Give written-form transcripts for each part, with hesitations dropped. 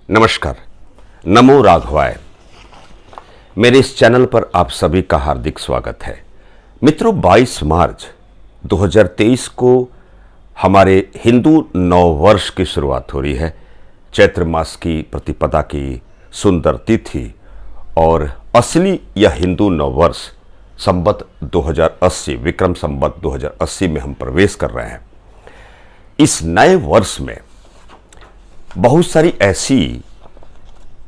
नमस्कार। नमो राघवाय। मेरे इस चैनल पर आप सभी का हार्दिक स्वागत है। मित्रों, 22 मार्च 2023 को हमारे हिंदू नववर्ष की शुरुआत हो रही है। चैत्र मास की प्रतिपदा की सुंदर तिथि और असली यह हिंदू नववर्ष संवत 2080 विक्रम संवत 2080 में हम प्रवेश कर रहे हैं। इस नए वर्ष में बहुत सारी ऐसी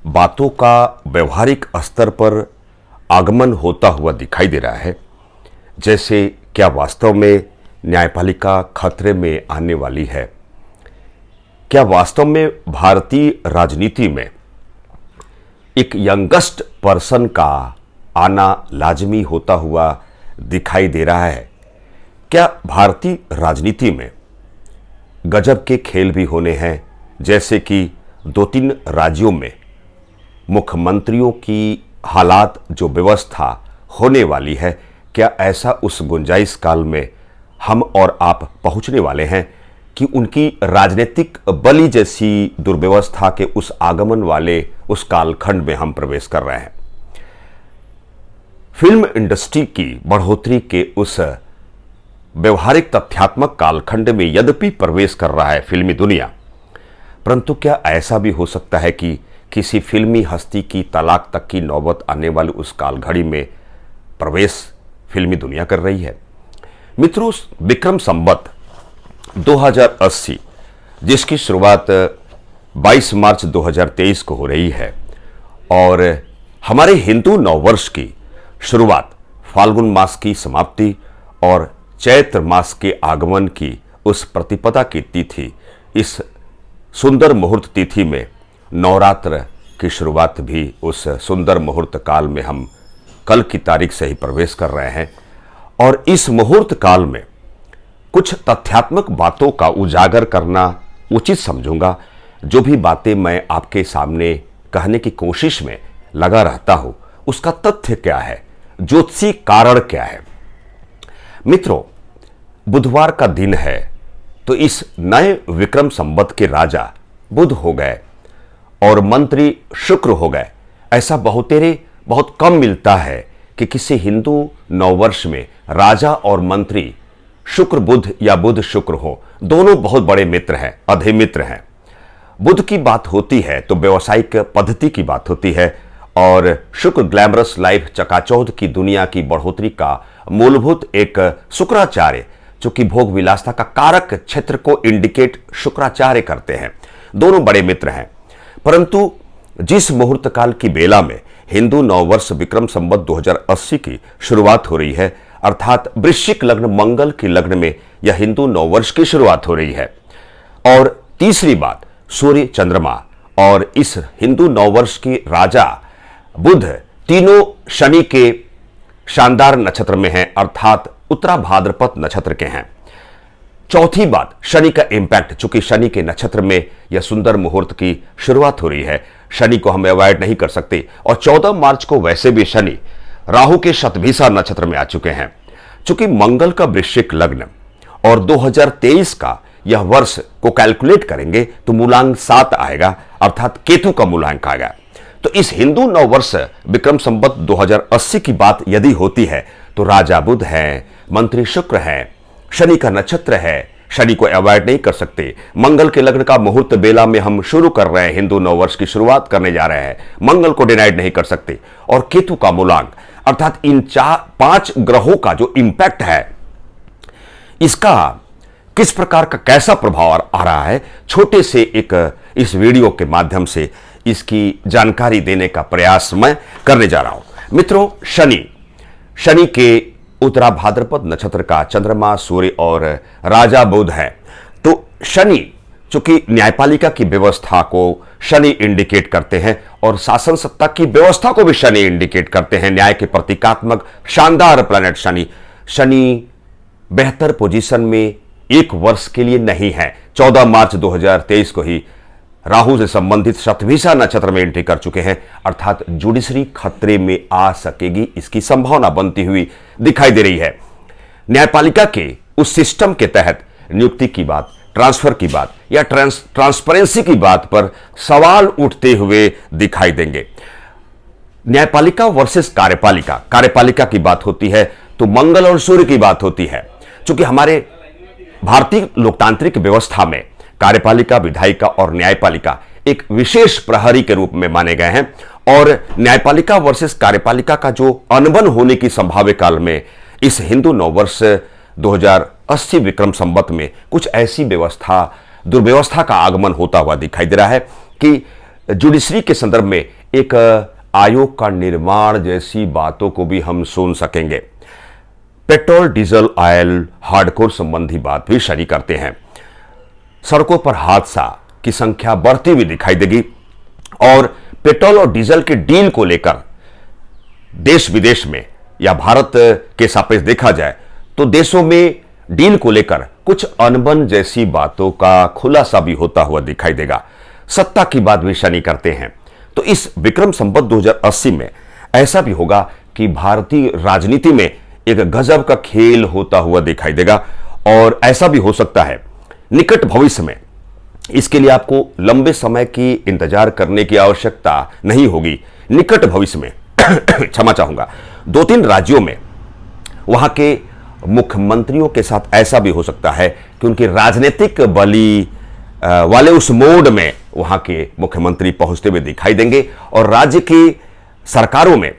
बातों का व्यवहारिक स्तर पर आगमन होता हुआ दिखाई दे रहा है, जैसे क्या वास्तव में न्यायपालिका खतरे में आने वाली है? क्या वास्तव में भारतीय राजनीति में एक यंगेस्ट पर्सन का आना लाजमी होता हुआ दिखाई दे रहा है? क्या भारतीय राजनीति में गजब के खेल भी होने हैं, जैसे कि 2-3 राज्यों में मुख्यमंत्रियों की हालात जो व्यवस्था होने वाली है, क्या ऐसा उस गुंजाइश काल में हम और आप पहुंचने वाले हैं कि उनकी राजनीतिक बलि जैसी दुर्व्यवस्था के उस आगमन वाले उस कालखंड में हम प्रवेश कर रहे हैं? फिल्म इंडस्ट्री की बढ़ोतरी के उस व्यवहारिक तथ्यात्मक कालखंड में यद्यपि प्रवेश कर रहा है फिल्मी दुनिया, परंतु क्या ऐसा भी हो सकता है कि किसी फिल्मी हस्ती की तलाक तक की नौबत आने वाली उस काल घड़ी में प्रवेश फिल्मी दुनिया कर रही है? मित्रों, विक्रम संवत 2080 जिसकी शुरुआत 22 मार्च 2023 को हो रही है और हमारे हिंदू नववर्ष की शुरुआत फाल्गुन मास की समाप्ति और चैत्र मास के आगमन की उस प्रतिपदा की तिथि, इस सुंदर मुहूर्त तिथि में नवरात्र की शुरुआत भी उस सुंदर मुहूर्त काल में हम कल की तारीख से ही प्रवेश कर रहे हैं। और इस मुहूर्त काल में कुछ तथ्यात्मक बातों का उजागर करना उचित समझूंगा। जो भी बातें मैं आपके सामने कहने की कोशिश में लगा रहता हूं, उसका तथ्य क्या है, ज्योतिषी कारण क्या है? मित्रों, बुधवार का दिन है तो इस नए विक्रम संवत के राजा बुध हो गए और मंत्री शुक्र हो गए। ऐसा बहुत कम मिलता है कि किसी हिंदू नववर्ष में राजा और मंत्री शुक्र बुध या बुध शुक्र हो। दोनों बहुत बड़े मित्र हैं, अधिमित्र हैं। बुध की बात होती है तो व्यवसायिक पद्धति की बात होती है और शुक्र ग्लैमरस लाइफ चकाचौंध की दुनिया की बढ़ोतरी का मूलभूत एक शुक्राचार्य, जो कि भोग विलासता का कारक क्षेत्र को इंडिकेट शुक्राचार्य करते हैं। दोनों बड़े मित्र हैं। परंतु जिस मुहूर्त काल की बेला में हिंदू नववर्ष विक्रम संवत 2080 की शुरुआत हो रही है, अर्थात वृश्चिक लग्न मंगल की लग्न में यह हिंदू नववर्ष की शुरुआत हो रही है। और तीसरी बात, सूर्य, चंद्रमा और इस हिंदू नववर्ष की राजा बुध तीनों शनि के शानदार नक्षत्र में हैं, अर्थात उत्तरा भाद्रपद नक्षत्र के हैं। चौथी बात, शनि का इंपैक्ट। चूंकि शनि के नक्षत्र में यह सुंदर मुहूर्त की शुरुआत हो रही है, शनि को हम अवॉइड नहीं कर सकते। और 14 मार्च को वैसे भी शनि राहु के शतभिषा नक्षत्र में आ चुके हैं। चूंकि मंगल का वृश्चिक लग्न और 2023 का यह वर्ष को कैलकुलेट करेंगे तो मूलांक 7 आएगा, अर्थात केतु का मूलांक आएगा। तो इस हिंदू नववर्ष विक्रम संवत 2080 की बात यदि होती है तो राजा बुध है, मंत्री शुक्र है, शनि का नक्षत्र है, शनि को अवॉइड नहीं कर सकते। मंगल के लग्न का मुहूर्त बेला में हम शुरू कर रहे हैं, हिंदू नववर्ष की शुरुआत करने जा रहे हैं, मंगल को डिनाइड नहीं कर सकते। और केतु का मूलांक, अर्थात इन 5 ग्रहों का जो इंपैक्ट है, इसका किस प्रकार का कैसा प्रभाव आ रहा है, छोटे से एक इस वीडियो के माध्यम से इसकी जानकारी देने का प्रयास मैं करने जा रहा हूं। मित्रों, शनि के उत्तरा भाद्रपद नक्षत्र का चंद्रमा, सूर्य और राजा बुध है। तो शनि, चूंकि न्यायपालिका की व्यवस्था को शनि इंडिकेट करते हैं और शासन सत्ता की व्यवस्था को भी शनि इंडिकेट करते हैं, न्याय के प्रतीकात्मक शानदार प्लैनेट शनि बेहतर पोजीशन में एक वर्ष के लिए नहीं है। 14 मार्च 2023 को ही राहु से संबंधित शतभिषा नक्षत्र में एंट्री कर चुके हैं, अर्थात जुडिशरी खतरे में आ सकेगी, इसकी संभावना बनती हुई दिखाई दे रही है। न्यायपालिका के उस सिस्टम के तहत नियुक्ति की बात ट्रांसफर की बात या ट्रांसपेरेंसी की बात पर सवाल उठते हुए दिखाई देंगे। न्यायपालिका वर्सेस कार्यपालिका, कार्यपालिका की बात होती है तो मंगल और सूर्य की बात होती है। क्योंकि हमारे भारतीय लोकतांत्रिक व्यवस्था में कार्यपालिका, विधायिका और न्यायपालिका एक विशेष प्रहरी के रूप में माने गए हैं और न्यायपालिका वर्सेस कार्यपालिका का जो अनबन होने की संभाव्य काल में इस हिंदू नववर्ष 2080 विक्रम संवत में कुछ ऐसी दुर्व्यवस्था का आगमन होता हुआ दिखाई दे रहा है कि जुडिशरी के संदर्भ में एक आयोग का निर्माण जैसी बातों को भी हम सुन सकेंगे। पेट्रोल, डीजल, ऑयल, हार्डकोर संबंधी बात भी शरी करते हैं। सड़कों पर हादसा की संख्या बढ़ती हुई दिखाई देगी और पेट्रोल और डीजल के डील को लेकर देश विदेश में या भारत के सापेक्ष देखा जाए तो देशों में डील को लेकर कुछ अनबन जैसी बातों का खुलासा भी होता हुआ दिखाई देगा। सत्ता की बात भी शनि करते हैं। तो इस विक्रम संवत 2080 में ऐसा भी होगा कि भारतीय राजनीति में एक गजब का खेल होता हुआ दिखाई देगा और ऐसा भी हो सकता है निकट भविष्य में, इसके लिए आपको लंबे समय की इंतजार करने की आवश्यकता नहीं होगी। निकट भविष्य में क्षमा चाहूंगा, 2-3 राज्यों में वहां के मुख्यमंत्रियों के साथ ऐसा भी हो सकता है कि उनकी राजनीतिक बली वाले उस मोड में वहां के मुख्यमंत्री पहुंचते हुए दिखाई देंगे और राज्य की सरकारों में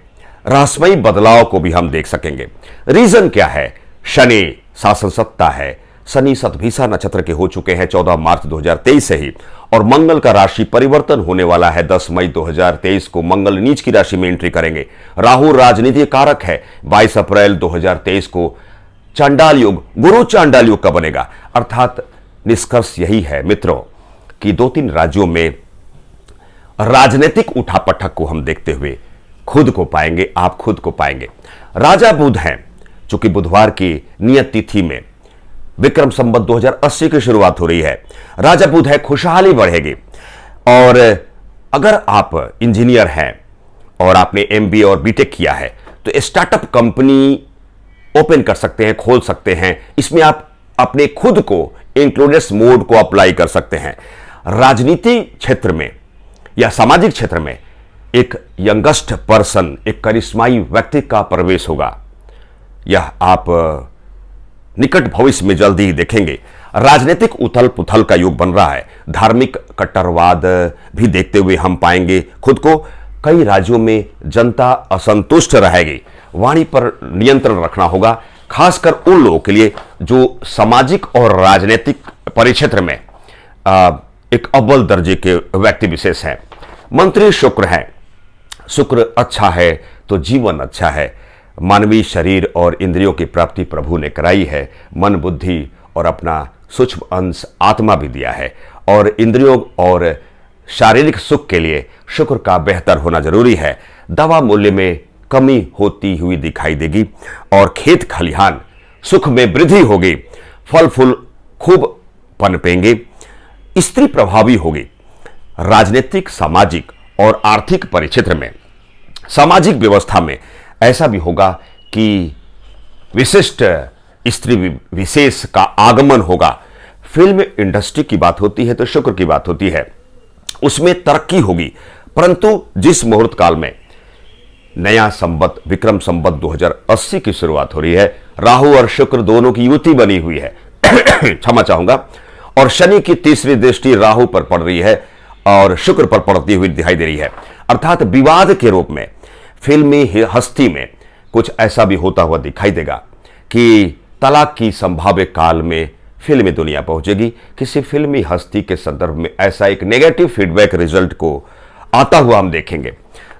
रहस्यमयी बदलाव को भी हम देख सकेंगे। रीजन क्या है? शनि शासन सत्ता है। शनि शतभिषा नक्षत्र के हो चुके हैं 14 मार्च 2023 से ही और मंगल का राशि परिवर्तन होने वाला है 10 मई 2023 को। मंगल नीच की राशि में एंट्री करेंगे। राहु राजनीति कारक है। 22 अप्रैल 2023 को चांडाल योग, गुरु चांडाल योग का बनेगा। अर्थात निष्कर्ष यही है मित्रों कि 2-3 राज्यों में राजनीतिक उठापटक को हम देखते हुए खुद को पाएंगे, आप खुद को पाएंगे। राजा बुध हैं, चूंकि बुधवार की नियत तिथि में विक्रम संवत 2080 की शुरुआत हो रही है। राजा बुध है, खुशहाली बढ़ेगी। और अगर आप इंजीनियर हैं और आपने एमबीए और बीटेक किया है तो स्टार्टअप कंपनी ओपन कर सकते हैं, खोल सकते हैं। इसमें आप अपने खुद को इंक्लूडेड मोड को अप्लाई कर सकते हैं। राजनीति क्षेत्र में या सामाजिक क्षेत्र में एक यंगेस्ट पर्सन, एक करिश्माई व्यक्ति का प्रवेश होगा। यह आप निकट भविष्य में जल्दी ही देखेंगे। राजनीतिक उथल पुथल का योग बन रहा है। धार्मिक कट्टरवाद भी देखते हुए हम पाएंगे खुद को। कई राज्यों में जनता असंतुष्ट रहेगी। वाणी पर नियंत्रण रखना होगा, खासकर उन लोगों के लिए जो सामाजिक और राजनीतिक परिक्षेत्र में एक अव्वल दर्जे के व्यक्ति विशेष हैं। मंत्री शुक्र हैं। शुक्र अच्छा है तो जीवन अच्छा है। मानवीय शरीर और इंद्रियों की प्राप्ति प्रभु ने कराई है। मन, बुद्धि और अपना सूक्ष्म अंश आत्मा भी दिया है और इंद्रियों और शारीरिक सुख के लिए शुक्र का बेहतर होना जरूरी है। दवा मूल्य में कमी होती हुई दिखाई देगी और खेत खलिहान सुख में वृद्धि होगी। फल फूल खूब पनपेंगे। स्त्री प्रभावी होगी। राजनीतिक, सामाजिक और आर्थिक परिक्षेत्र में, सामाजिक व्यवस्था में ऐसा भी होगा कि विशिष्ट स्त्री विशेष का आगमन होगा। फिल्म इंडस्ट्री की बात होती है तो शुक्र की बात होती है, उसमें तरक्की होगी। परंतु जिस मुहूर्त काल में नया संवत विक्रम संवत 2080 की शुरुआत हो रही है, राहु और शुक्र दोनों की युति बनी हुई है क्षमा चाहूंगा, और शनि की तीसरी दृष्टि राहु पर पड़ रही है और शुक्र पर पड़ती हुई दिखाई दे रही है। अर्थात विवाद के रूप में फिल्मी हस्ती में कुछ ऐसा भी होता हुआ दिखाई देगा कि तलाक की संभाव्य काल में फिल्मी दुनिया पहुंचेगी। किसी फिल्मी हस्ती के संदर्भ में ऐसा एक नेगेटिव फीडबैक रिजल्ट को आता हुआ हम देखेंगे।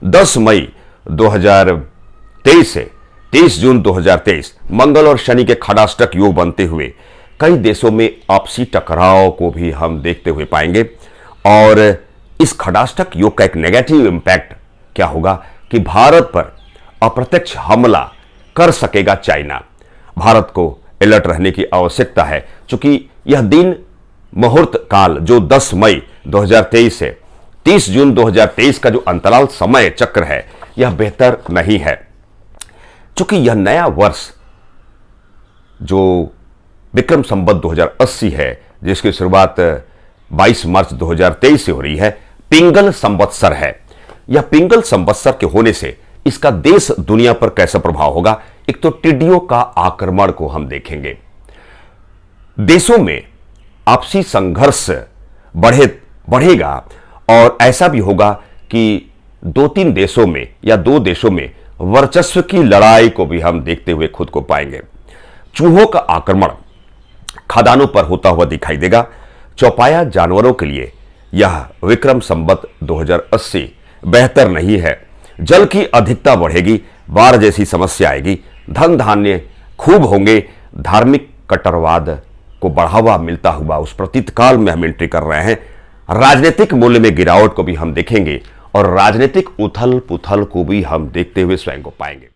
10 मई 2023 से 30 जून 2023 मंगल और शनि के खड़ाष्टक योग बनते हुए कई देशों में आपसी टकराव को भी हम देखते हुए पाएंगे। और इस खड़ाष्टक योग का एक नेगेटिव इंपैक्ट क्या होगा कि भारत पर अप्रत्यक्ष हमला कर सकेगा चाइना। भारत को अलर्ट रहने की आवश्यकता है, क्योंकि यह दिन मुहूर्त काल जो 10 मई 2023 से 30 जून 2023 का जो अंतराल समय चक्र है, यह बेहतर नहीं है। क्योंकि यह नया वर्ष जो विक्रम संवत 2080 है, जिसकी शुरुआत 22 मार्च 2023 से हो रही है, पिंगल संवत्सर है। यह पिंगल संवत्सर के होने से इसका देश दुनिया पर कैसा प्रभाव होगा, एक तो टिड्डियों का आक्रमण को हम देखेंगे। देशों में आपसी संघर्ष बढ़ेगा और ऐसा भी होगा कि 2-3 देशों में या 2 देशों में वर्चस्व की लड़ाई को भी हम देखते हुए खुद को पाएंगे। चूहों का आक्रमण खदानों पर होता हुआ दिखाई देगा। चौपाया जानवरों के लिए यह विक्रम संवत 2080 बेहतर नहीं है। जल की अधिकता बढ़ेगी, बाढ़ जैसी समस्या आएगी, धन धान्य खूब होंगे। धार्मिक कट्टरवाद को बढ़ावा मिलता हुआ उस प्रतीत काल में हम एंट्री कर रहे हैं। राजनीतिक मूल्य में गिरावट को भी हम देखेंगे और राजनीतिक उथल पुथल को भी हम देखते हुए स्वयं को पाएंगे।